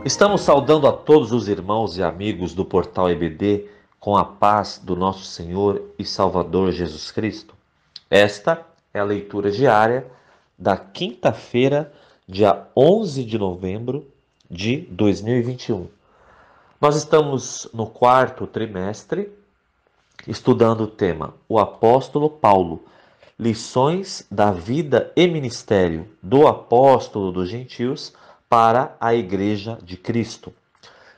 Estamos saudando a todos os irmãos e amigos do Portal EBD com a paz do nosso Senhor e Salvador Jesus Cristo. Esta é a leitura diária da quinta-feira, dia 11 de novembro de 2021. Nós estamos no quarto trimestre, estudando o tema O Apóstolo Paulo, lições da vida e ministério do apóstolo dos gentios para a Igreja de Cristo.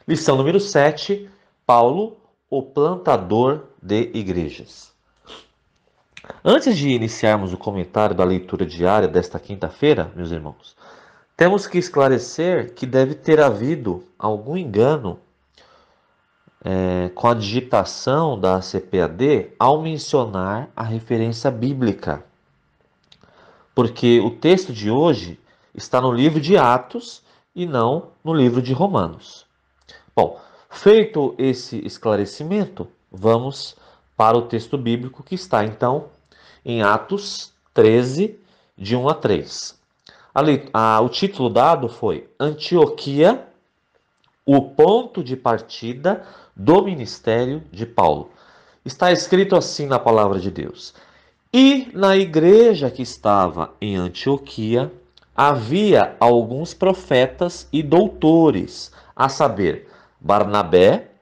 Lição número 7, Paulo, o plantador de igrejas. Antes de iniciarmos o comentário da leitura diária desta quinta-feira, meus irmãos, temos que esclarecer que deve ter havido algum engano com a digitação da CPAD ao mencionar a referência bíblica. Porque o texto de hoje está no livro de Atos e não no livro de Romanos. Bom, feito esse esclarecimento, vamos para o texto bíblico que está então em Atos 13, de 1 a 3. O título dado foi Antioquia, o ponto de partida do ministério de Paulo. Está escrito assim na palavra de Deus. E na igreja que estava em Antioquia, havia alguns profetas e doutores, a saber, Barnabé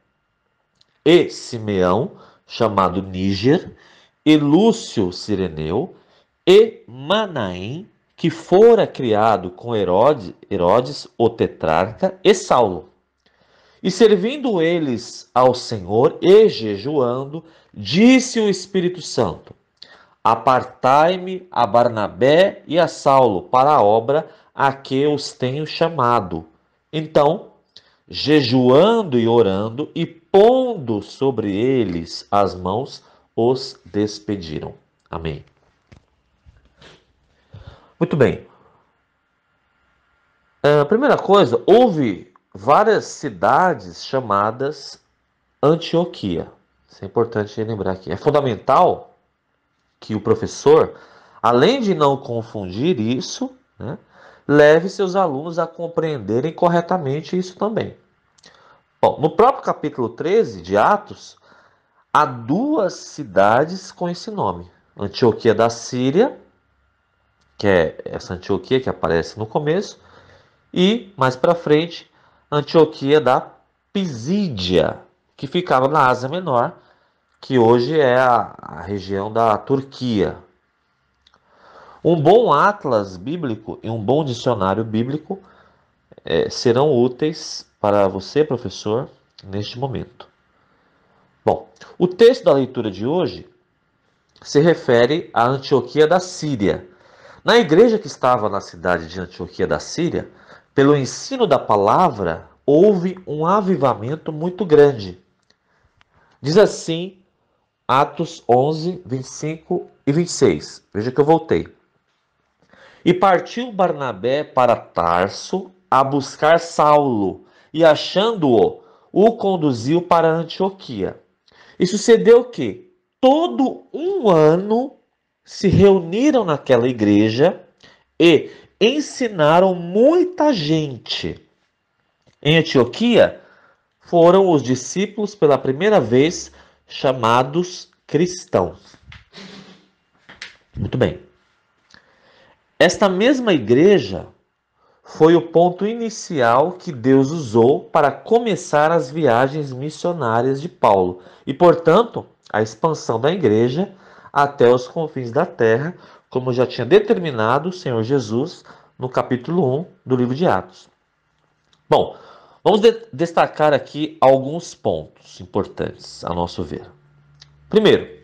e Simeão, chamado Níger, e Lúcio Cireneu, e Manaém, que fora criado com Herodes, o tetrarca, e Saulo. E servindo eles ao Senhor e jejuando, disse o Espírito Santo: Apartai-me a Barnabé e a Saulo para a obra a que os tenho chamado. Então, jejuando e orando e pondo sobre eles as mãos, os despediram. Amém. Muito bem. A primeira coisa, houve várias cidades chamadas Antioquia. Isso é importante lembrar aqui. É fundamental que o professor, além de não confundir isso, leve seus alunos a compreenderem corretamente isso também. Bom, no próprio capítulo 13 de Atos, há duas cidades com esse nome. Antioquia da Síria, que é essa Antioquia que aparece no começo, e, mais para frente, Antioquia da Pisídia, que ficava na Ásia Menor, que hoje é a região da Turquia. Um bom atlas bíblico e um bom dicionário bíblico serão úteis para você, professor, neste momento. Bom, o texto da leitura de hoje se refere à Antioquia da Síria. Na igreja que estava na cidade de Antioquia da Síria, pelo ensino da palavra, houve um avivamento muito grande. Diz assim Atos 11, 25 e 26. Veja que eu voltei. E partiu Barnabé para Tarso a buscar Saulo, e achando-o, o conduziu para Antioquia. E sucedeu que todo um ano se reuniram naquela igreja e ensinaram muita gente. Em Antioquia foram os discípulos pela primeira vez chamados cristãos. Muito bem. Esta mesma igreja foi o ponto inicial que Deus usou para começar as viagens missionárias de Paulo e, portanto, a expansão da igreja até os confins da terra, como já tinha determinado o Senhor Jesus no capítulo 1 do livro de Atos. Bom, vamos destacar aqui alguns pontos importantes, a nosso ver. Primeiro,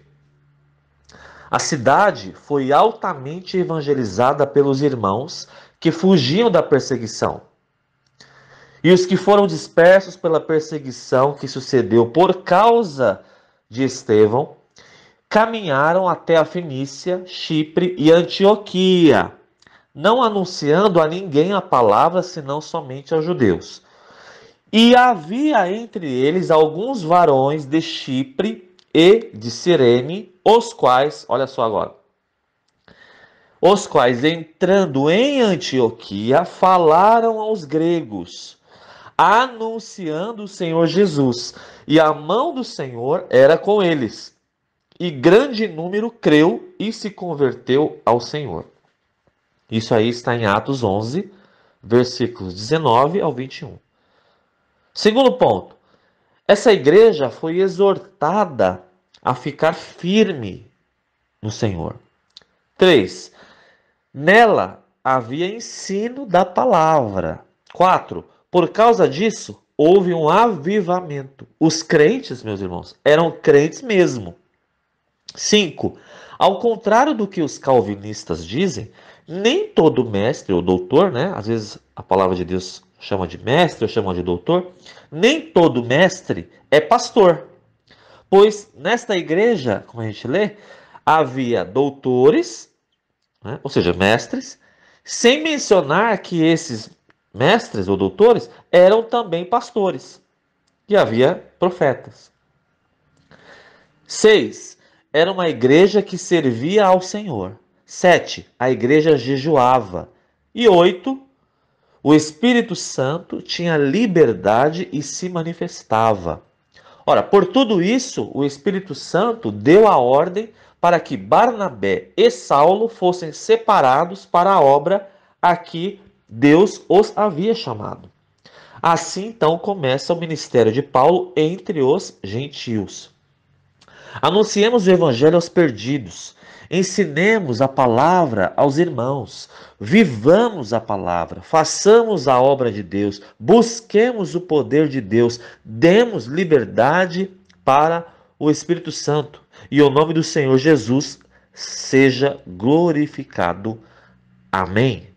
a cidade foi altamente evangelizada pelos irmãos que fugiam da perseguição. E os que foram dispersos pela perseguição que sucedeu por causa de Estevão, caminharam até a Fenícia, Chipre e Antioquia, não anunciando a ninguém a palavra, senão somente aos judeus. E havia entre eles alguns varões de Chipre e de Cirene, os quais, olha só agora, os quais entrando em Antioquia falaram aos gregos, anunciando o Senhor Jesus. E a mão do Senhor era com eles. E grande número creu e se converteu ao Senhor. Isso aí está em Atos 11, versículos 19 ao 21. Segundo ponto. Essa igreja foi exortada a ficar firme no Senhor. 3. Nela havia ensino da palavra. 4. Por causa disso, houve um avivamento. Os crentes, meus irmãos, eram crentes mesmo. 5. Ao contrário do que os calvinistas dizem, nem todo mestre ou doutor, né? Às vezes a palavra de Deus chama de mestre ou chama de doutor, nem todo mestre é pastor. Pois nesta igreja, como a gente lê, havia doutores, né? Ou seja, mestres, sem mencionar que esses mestres ou doutores eram também pastores. E havia profetas. 6. Era uma igreja que servia ao Senhor. 7. A igreja jejuava. E 8. O Espírito Santo tinha liberdade e se manifestava. Ora, por tudo isso, o Espírito Santo deu a ordem para que Barnabé e Saulo fossem separados para a obra a que Deus os havia chamado. Assim, então, começa o ministério de Paulo entre os gentios. Anunciemos o evangelho aos perdidos. Ensinemos a palavra aos irmãos. Vivamos a palavra. Façamos a obra de Deus. Busquemos o poder de Deus. Demos liberdade para o Espírito Santo. E o nome do Senhor Jesus seja glorificado. Amém.